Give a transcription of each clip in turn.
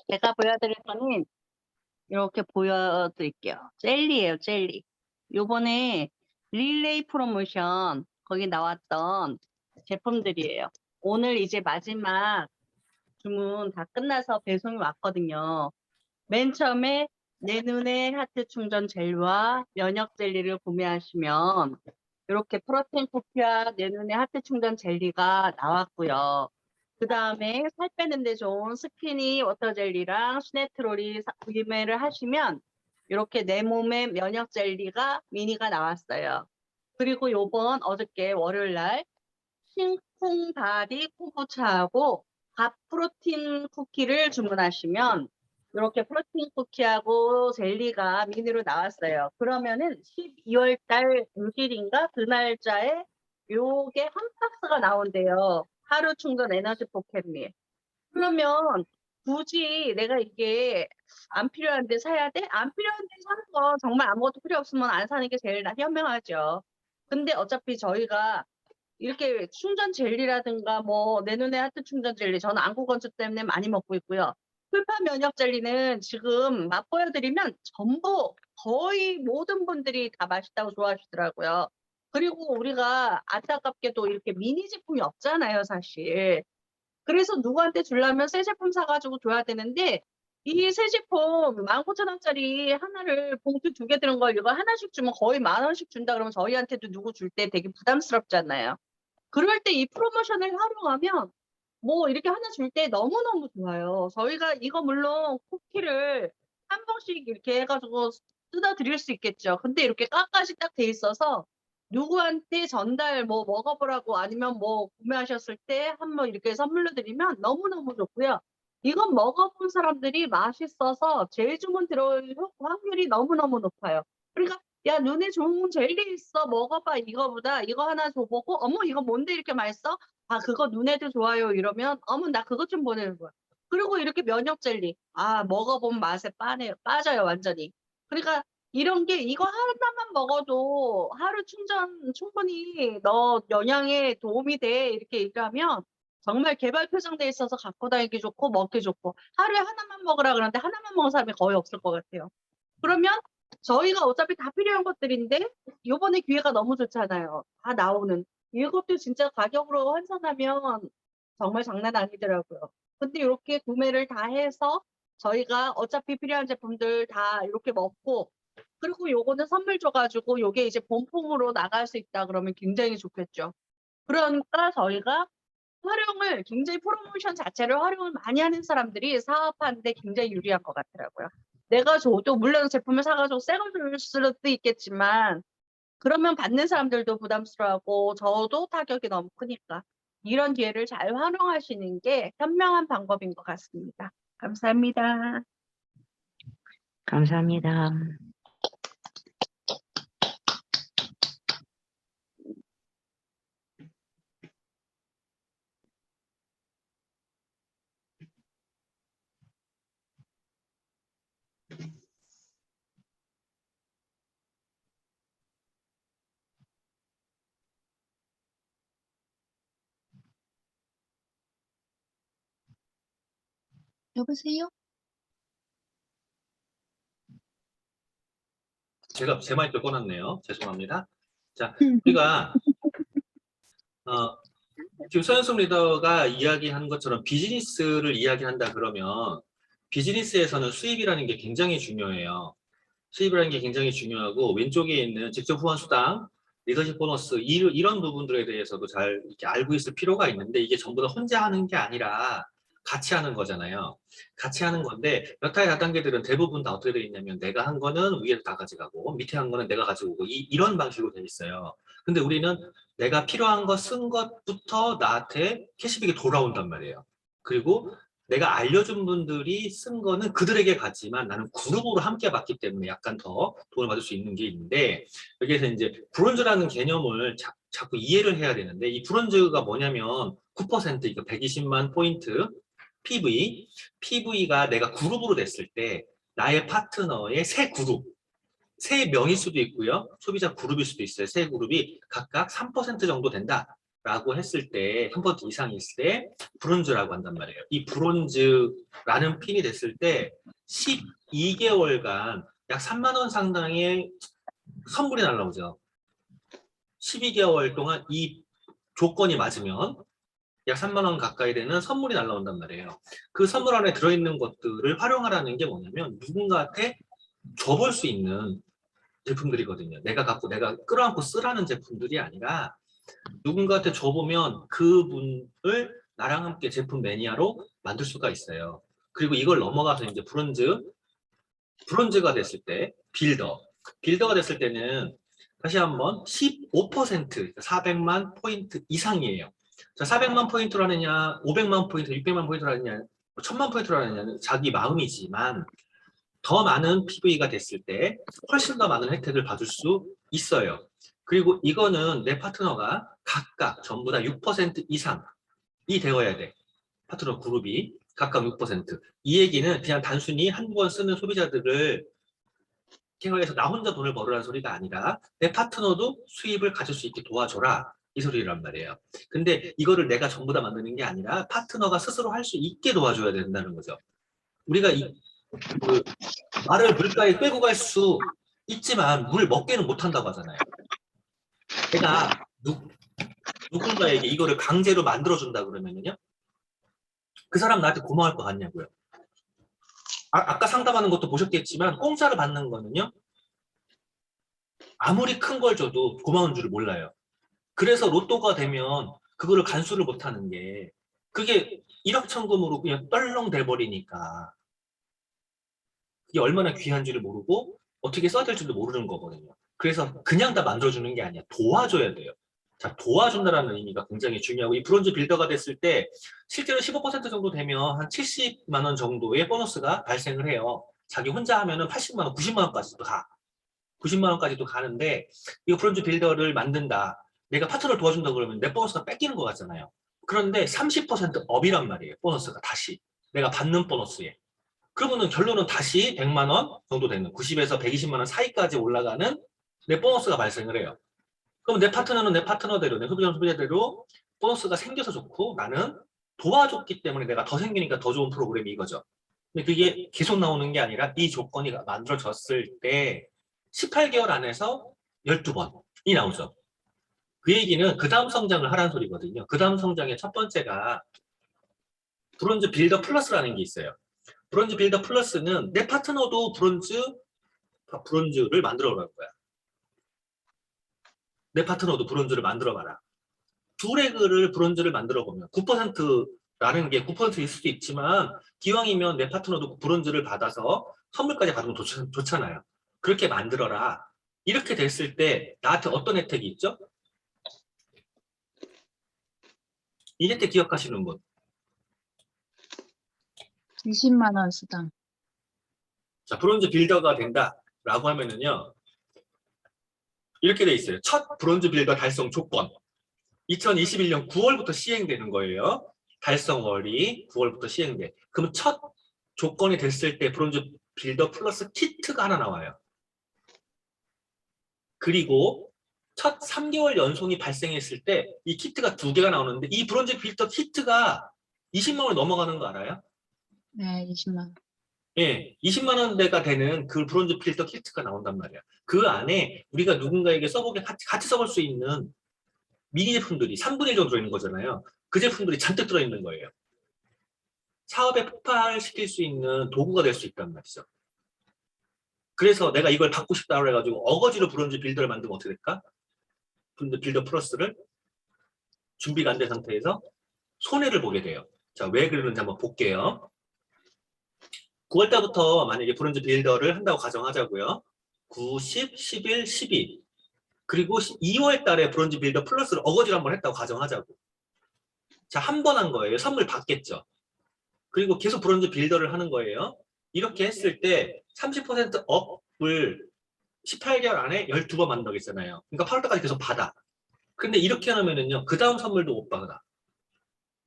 제가 보여드릴 거는 이렇게 보여드릴게요. 젤리예요, 젤리. 요번에 릴레이 프로모션 거기 나왔던 제품들이에요. 오늘 이제 마지막 주문 다 끝나서 배송이 왔거든요. 맨 처음에 내 눈의 하트 충전 젤과 면역 젤리를 구매하시면 이렇게 프로테인 쿠키와 내 눈의 하트 충전 젤리가 나왔고요. 그 다음에 살 빼는데 좋은 스키니 워터 젤리랑 스네트롤이 구매를 하시면 이렇게 내 몸에 면역 젤리가 미니가 나왔어요. 그리고 요번 어저께 월요일 날 싱콩바디 콤보차하고 밥 프로틴 쿠키를 주문하시면 이렇게 프로틴 쿠키하고 젤리가 미니로 나왔어요. 그러면은 12월 달 6일인가 그 날짜에 요게 한 박스가 나온대요. 하루 충전 에너지 포켓밀. 그러면 굳이 내가 이게 안 필요한데 사야 돼? 안 필요한데 사는 거 정말 아무것도 필요 없으면 안 사는 게 제일 현명하죠. 근데 어차피 저희가 이렇게 충전 젤리라든가 뭐 내 눈에 하트 충전 젤리 저는 안구 건조 때문에 많이 먹고 있고요. 풀파 면역 젤리는 지금 맛보여드리면 전부 거의 모든 분들이 다 맛있다고 좋아하시더라고요. 그리고 우리가 안타깝게도 이렇게 미니 제품이 없잖아요, 사실. 그래서 누구한테 주려면 새 제품 사가지고 줘야 되는데 이 새 제품 19,000원짜리 하나를 봉투 2개 들은 걸 이거 하나씩 주면 거의 10,000원씩 준다 그러면 저희한테도 누구 줄 때 되게 부담스럽잖아요. 그럴 때 이 프로모션을 활용하면 뭐 이렇게 하나 줄 때 너무너무 좋아요. 저희가 이거 물론 쿠키를 한 봉씩 이렇게 해가지고 뜯어 드릴 수 있겠죠. 근데 이렇게 깎아시 딱 돼 있어서 누구한테 전달 뭐 먹어보라고 아니면 뭐 구매하셨을 때 한번 이렇게 선물로 드리면 너무너무 좋고요. 이건 먹어본 사람들이 맛있어서 재주문 들어올 확률이 너무너무 높아요. 그러니까 야, 눈에 좋은 젤리 있어. 먹어봐. 이거보다 이거 하나 줘보고 어머 이거 뭔데 이렇게 맛있어? 아 그거 눈에도 좋아요. 이러면 어머 나 그것 좀 보내는 거야. 그리고 이렇게 면역 젤리. 아 먹어본 맛에 빠져요 완전히. 그러니까 이런 게 이거 하나만 먹어도 하루 충전 충분히 너 영양에 도움이 돼. 이렇게 얘기하면 정말 개발 표정돼 있어서 갖고 다니기 좋고 먹기 좋고 하루에 하나만 먹으라 그러는데 하나만 먹은 사람이 거의 없을 것 같아요. 그러면 저희가 어차피 다 필요한 것들인데 요번에 기회가 너무 좋잖아요. 다 나오는. 이것도 진짜 가격으로 환산하면 정말 장난 아니더라고요. 근데 이렇게 구매를 다 해서 저희가 어차피 필요한 제품들 다 이렇게 먹고 그리고 요거는 선물 줘가지고 요게 이제 본품으로 나갈 수 있다 그러면 굉장히 좋겠죠. 그러니까 저희가 활용을 굉장히 프로모션 자체를 활용을 많이 하는 사람들이 사업하는데 굉장히 유리한 것 같더라고요. 내가 줘도 물론 제품을 사가지고 새 걸 줄 수도 있겠지만 그러면 받는 사람들도 부담스러워하고 저도 타격이 너무 크니까 이런 기회를 잘 활용하시는 게 현명한 방법인 것 같습니다. 감사합니다. 감사합니다. 여보세요? 제가 제 마이크를 꺼놨네요. 죄송합니다. 자, 우리가 지금 서현숙 리더가 이야기한 것처럼 비즈니스를 이야기한다 그러면 비즈니스에서는 수입이라는 게 굉장히 중요해요. 수입이라는 게 굉장히 중요하고 왼쪽에 있는 직접 후원 수당, 리더십 보너스 이런 부분들에 대해서도 잘 이렇게 알고 있을 필요가 있는데 이게 전부 다 혼자 하는 게 아니라 같이 하는 거잖아요. 같이 하는 건데 몇 타의 다단계들은 대부분 다 어떻게 되어 있냐면 내가 한 거는 위에서 다 가져가고 밑에 한 거는 내가 가지고 오고 이런 방식으로 되어 있어요. 근데 우리는 내가 필요한 거 쓴 것부터 나한테 캐시백이 돌아온단 말이에요. 그리고 내가 알려준 분들이 쓴 거는 그들에게 가지만 나는 그룹으로 함께 받기 때문에 약간 더 도움을 받을 수 있는 게 있는데 여기에서 이제 브론즈라는 개념을 자꾸 이해를 해야 되는데 이 브론즈가 뭐냐면 9% 이거 120만 포인트 PV가 내가 그룹으로 됐을 때 나의 파트너의 세 그룹 세 명일 수도 있고요. 소비자 그룹일 수도 있어요. 세 그룹이 각각 3% 정도 된다. 라고 했을 때, 3% 이상이 있을 때 브론즈라고 한단 말이에요. 이 브론즈라는 핀이 됐을 때 12개월간 약 3만 원 상당의 선물이 날라오죠. 12개월 동안 이 조건이 맞으면 약 3만 원 가까이 되는 선물이 날라온단 말이에요. 그 선물 안에 들어있는 것들을 활용하라는 게 뭐냐면 누군가한테 줘볼 수 있는 제품들이거든요. 내가 갖고 내가 끌어안고 쓰라는 제품들이 아니라 누군가한테 줘보면 그분을 나랑 함께 제품 매니아로 만들 수가 있어요. 그리고 이걸 넘어가서 이제 브론즈가 됐을 때 빌더가 됐을 때는 다시 한번 15% 400만 포인트 이상이에요. 자, 400만 포인트로 하느냐 500만 포인트 600만 포인트로 하느냐 1000만 포인트로 하느냐는 자기 마음이지만 더 많은 PV가 됐을 때 훨씬 더 많은 혜택을 받을 수 있어요. 그리고 이거는 내 파트너가 각각 전부 다 6% 이상이 되어야 돼. 파트너 그룹이 각각 6%. 이 얘기는 그냥 단순히 한 번 쓰는 소비자들을 케어해서 나 혼자 돈을 벌으라는 소리가 아니라 내 파트너도 수입을 가질 수 있게 도와줘라. 이 소리란 말이에요. 근데 이거를 내가 전부 다 만드는 게 아니라 파트너가 스스로 할 수 있게 도와줘야 된다는 거죠. 우리가 그 말을 물가에 끌고 갈 수 있지만 물 먹게는 못한다고 하잖아요. 내가 누군가에게 이거를 강제로 만들어준다 그러면요. 그 사람 나한테 고마울 것 같냐고요. 아까 상담하는 것도 보셨겠지만 공짜로 받는 거는요. 아무리 큰 걸 줘도 고마운 줄을 몰라요. 그래서 로또가 되면 그거를 간수를 못하는 게 그게 일확천금으로 그냥 떨렁 돼버리니까 이게 얼마나 귀한지를 모르고 어떻게 써야 될지도 모르는 거거든요. 그래서 그냥 다 만들어주는 게 아니야. 도와줘야 돼요. 자, 도와준다는 의미가 굉장히 중요하고 이 브론즈 빌더가 됐을 때 실제로 15% 정도 되면 한 70만 원 정도의 보너스가 발생을 해요. 자기 혼자 하면은 80만 원, 90만 원까지도 가. 90만 원까지도 가는데 이 브론즈 빌더를 만든다. 내가 파트너를 도와준다 그러면 내 보너스가 뺏기는 것 같잖아요. 그런데 30% 업이란 말이에요. 보너스가 다시. 내가 받는 보너스에. 그러면은 결론은 다시 100만 원 정도 되는 90에서 120만 원 사이까지 올라가는 내 보너스가 발생을 해요. 그럼 내 파트너는 내 파트너대로, 내 소비자는 소비자대로 보너스가 생겨서 좋고 나는 도와줬기 때문에 내가 더 생기니까 더 좋은 프로그램이 이거죠. 근데 그게 계속 나오는 게 아니라 이 조건이 만들어졌을 때 18개월 안에서 12번이 나오죠. 그 얘기는 그 다음 성장을 하라는 소리거든요. 그 다음 성장의 첫 번째가 브론즈 빌더 플러스라는 게 있어요. 브론즈 빌더 플러스는 내 파트너도 브론즈를 만들어 보라는 거야. 내 파트너도 브론즈를 만들어 봐라. 두 레그를 브론즈를 만들어 보면 9%라는 게 9%일 수도 있지만 기왕이면 내 파트너도 브론즈를 받아서 선물까지 받으면 좋잖아요. 그렇게 만들어라. 이렇게 됐을 때 나한테 어떤 혜택이 있죠? 이 혜택 기억하시는 분? 20만 원 수당. 자, 브론즈 빌더가 된다라고 하면은요. 이렇게 돼 있어요. 첫 브론즈 빌더 달성 조건. 2021년 9월부터 시행되는 거예요. 달성월이 9월부터 시행돼. 그럼 첫 조건이 됐을 때 브론즈 빌더 플러스 키트가 하나 나와요. 그리고 첫 3개월 연송이 발생했을 때 이 키트가 2개가 나오는데 이 브론즈 빌더 키트가 20만 원 넘어가는 거 알아요? 네, 20만 원. 예, 20만 원대가 되는 그 브론즈 필터 키트가 나온단 말이야. 그 안에 우리가 누군가에게 써보게 같이 써볼 수 있는 미니 제품들이 3분의 1 정도 들어있는 거잖아요. 그 제품들이 잔뜩 들어있는 거예요. 사업에 폭발시킬 수 있는 도구가 될 수 있단 말이죠. 그래서 내가 이걸 받고 싶다고 해가지고 어거지로 브론즈 빌더를 만들면 어떻게 될까? 브론즈 빌더 플러스를 준비가 안 된 상태에서 손해를 보게 돼요. 자, 왜 그러는지 한번 볼게요. 9월달부터 만약에 브론즈 빌더를 한다고 가정하자고요. 9, 10, 11, 12 그리고 2월 달에 브론즈 빌더 플러스를 어거지로 한번 했다고 가정하자고. 자, 한 번 한 거예요. 선물 받겠죠. 그리고 계속 브론즈 빌더를 하는 거예요. 이렇게 했을 때 30% 업을 18개월 안에 12번 만든다고 했잖아요. 그러니까 8월달까지 계속 받아. 근데 이렇게 하면은요. 그 다음 선물도 못 받아.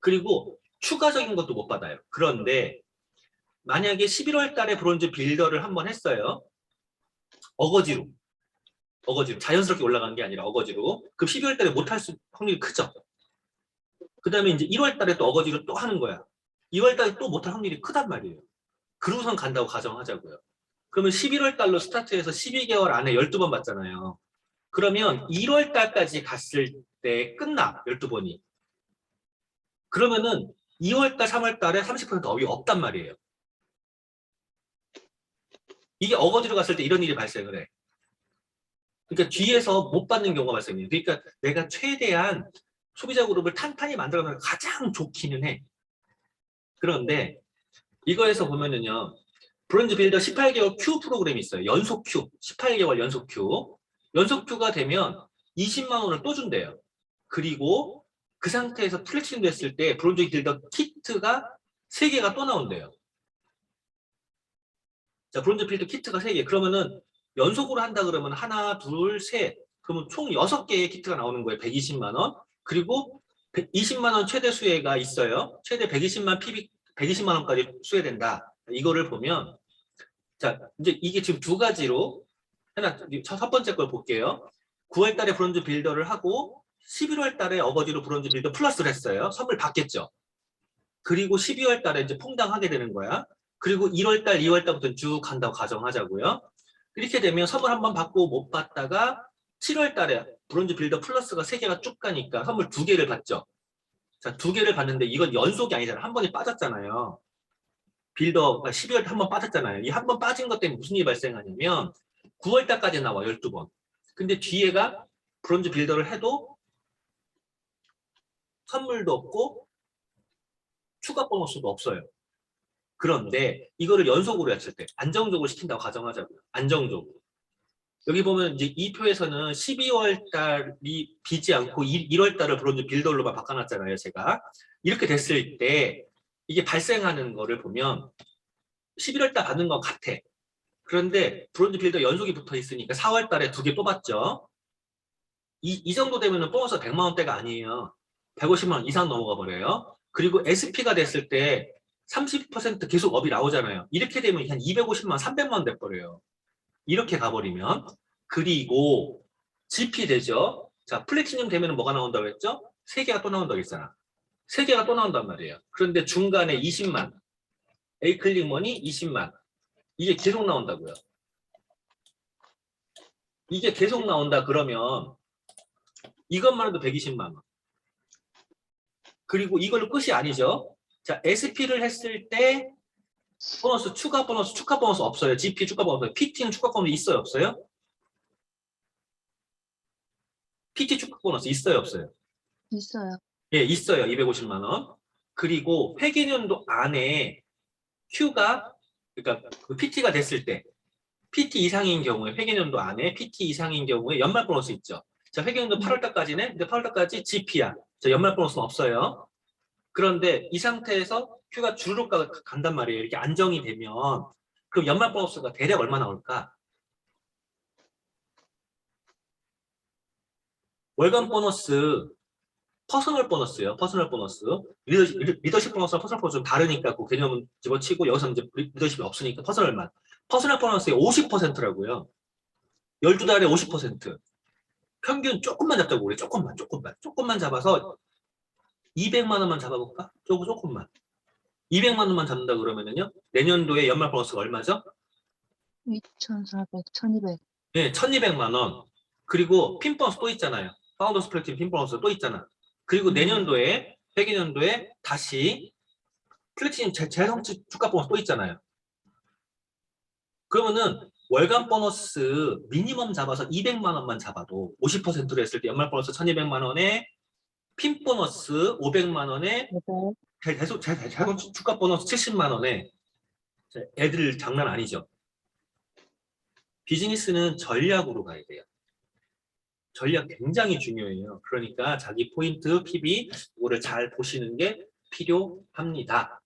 그리고 추가적인 것도 못 받아요. 그런데 만약에 11월 달에 브론즈 빌더를 한번 했어요. 어거지로 자연스럽게 올라간 게 아니라 어거지로. 그럼 12월 달에 못할 확률이 크죠. 그 다음에 이제 1월 달에 또 어거지로 또 하는 거야. 2월 달에 또 못할 확률이 크단 말이에요. 그러고선 간다고 가정하자고요. 그러면 11월 달로 스타트해서 12개월 안에 12번 받잖아요. 그러면 1월 달까지 갔을 때 끝나, 12번이. 그러면은 2월 달, 3월 달에 30% 업이 없단 말이에요. 이게 어거지로 갔을 때 이런 일이 발생을 해. 그러니까 뒤에서 못 받는 경우가 발생해요. 그러니까 내가 최대한 소비자 그룹을 탄탄히 만들어놓는 게 가장 좋기는 해. 그런데 이거에서 보면은요. 브론즈 빌더 18개월 Q 프로그램이 있어요. 연속 Q. 18개월 연속 Q. 연속 Q가 되면 20만 원을 또 준대요. 그리고 그 상태에서 플래티넘 됐을 때 브론즈 빌더 키트가 3개가 또 나온대요. 자, 브론즈 빌더 키트가 3개. 그러면은 연속으로 한다 그러면 하나, 둘, 셋. 그러면 총 6개의 키트가 나오는 거예요. 120만 원. 그리고 20만 원 최대 수혜가 있어요. 최대 120만 원까지 수혜된다. 이거를 보면 자, 이제 이게 지금 두 가지로 하나 첫 번째 걸 볼게요. 9월 달에 브론즈 빌더를 하고 11월 달에 어거지로 브론즈 빌더 플러스를 했어요. 선물 받겠죠. 그리고 12월 달에 이제 퐁당하게 되는 거야. 그리고 1월 달, 2월 달부터 쭉 간다고 가정하자고요. 이렇게 되면 선물 한 번 받고 못 받다가 7월 달에 브론즈 빌더 플러스가 3개가 쭉 가니까 선물 2개를 받죠. 자, 2개를 받는데 이건 연속이 아니잖아요. 한 번에 빠졌잖아요. 빌더가 12월 한 번 빠졌잖아요. 이 한 번 빠진 것 때문에 무슨 일이 발생하냐면 9월 달까지 나와 12번. 근데 뒤에가 브론즈 빌더를 해도 선물도 없고 추가 보너스도 없어요. 그런데 이거를 연속으로 했을 때 안정적으로 시킨다고 가정하자고요. 안정적으로. 여기 보면 이제 이 표에서는 12월 달이 비지 않고 1월 달을 브론즈 빌더로만 바꿔놨잖아요. 제가. 이렇게 됐을 때 이게 발생하는 거를 보면 11월 달 받는 것 같아. 그런데 브론즈 빌더 연속이 붙어 있으니까 4월 달에 2개 또 받죠. 이 정도 되면 보너스 100만 원대가 아니에요. 150만 원 이상 넘어가 버려요. 그리고 SP가 됐을 때 30% 계속 업이 나오잖아요. 이렇게 되면 한 250만 원, 300만 원 돼버려요. 이렇게 가버리면. 그리고 GP 되죠. 자, 플래티넘 되면 뭐가 나온다고 했죠? 3개가 또 나온다고 했잖아. 3개가 또 나온단 말이에요. 그런데 중간에 20만, A클릭머니 20만. 이게 계속 나온다고요. 이게 계속 나온다 그러면 이것만 해도 120만 원. 그리고 이걸로 끝이 아니죠. 자, SP를 했을 때 보너스, 추가 보너스 없어요. GP 추가 보너스. PT는 추가 보너스 있어요, 없어요? PT 추가 보너스 있어요, 없어요? 있어요. 예, 있어요. 250만 원. 그리고 회계연도 안에 Q가 그러니까 그 PT가 됐을 때 PT 이상인 경우에 회계연도 안에 PT 이상인 경우에 연말 보너스 있죠. 자, 회계연도 8월 달까지네. 근데 8월 달까지 GP야. 자, 연말 보너스는 없어요. 그런데 이 상태에서 Q가 주르륵 간단 말이에요. 이렇게 안정이 되면 그럼 연말 보너스가 대략 얼마 나올까? 월간 보너스, 퍼스널 보너스요. 퍼스널 보너스. 리더십 보너스와 퍼스널 보너스 좀 다르니까 그 개념은 집어치고 여기서 이제 리더십이 없으니까 퍼스널만. 퍼스널 보너스의 50%라고요. 12달에 50%. 평균 조금만 잡자고 그래. 조금만 잡아서 200만 원만 잡아볼까? 조금만. 200만 원만 잡는다 그러면은요. 내년도에 연말 보너스가 얼마죠? 2,400, 1,200. 네, 1,200만 원. 그리고 핀 보너스 또 있잖아요. 파운더스 플래티넘 핀 보너스 또 있잖아. 그리고 내년도에 회계년도에 다시 플래티넘 재성취 주가 보너스 또 있잖아요. 그러면은 월간 보너스 미니멈 잡아서 200만 원만 잡아도 50%로 했을 때 연말 보너스 1,200만 원에 핀 보너스 500만 원에 재성취 주가 보너스 70만 원에 애들 장난 아니죠. 비즈니스는 전략으로 가야 돼요. 전략 굉장히 중요해요. 그러니까 자기 포인트, PB 이거를 잘 보시는 게 필요합니다.